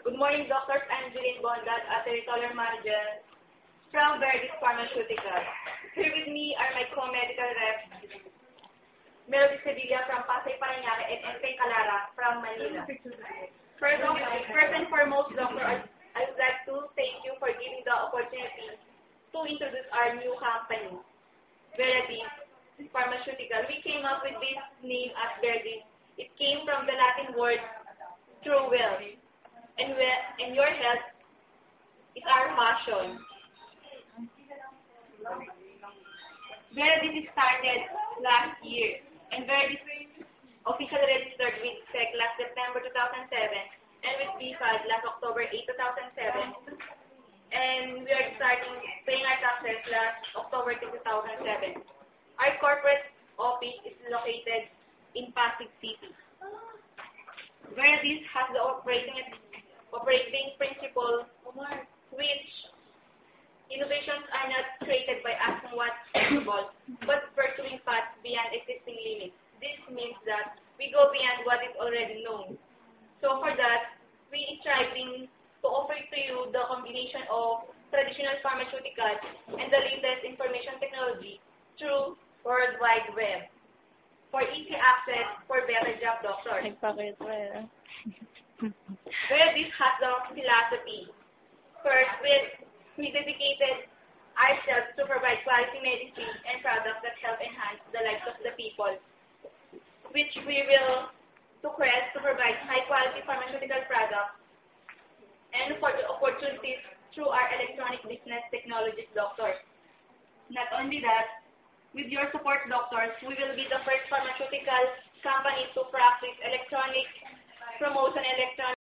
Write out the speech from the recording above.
Good morning, doctors. I'm Jeline Bondat, a territorial manager from Verdis Pharmaceuticals. Here with me are my co-medical reps, Melody Sevilla from Pasay Parañaque and Enteng Calara from Manila. First and foremost, doctor, I would like to thank you for giving the opportunity to introduce our new company, Verdis Pharmaceutical. We came up with this name as Verdis. It came from the Latin word true wealth. And your health is our passion. Verdis started last year, and Verdis officially registered with SEC last September 2007, and with BFAD last October 8, 2007. And we are starting paying our taxes last October 2007. Our corporate office is located in Pasig City. Verdis has the operating principle which innovations are not created by asking what's possible, but pursuing paths beyond existing limits. This means that we go beyond what is already known. So for that, we are striving to offer to you the combination of traditional pharmaceuticals and the latest information technology through World Wide Web for easy access for better job doctors. Verdis has the philosophy. First, we dedicated ourselves to provide quality medicine and products that help enhance the lives of the people, which we will to provide high-quality pharmaceutical products and for the opportunities through our electronic business technologies doctors. Not only that, with your support, doctors, we will be the first pharmaceutical company to practice electronic promotion, electronic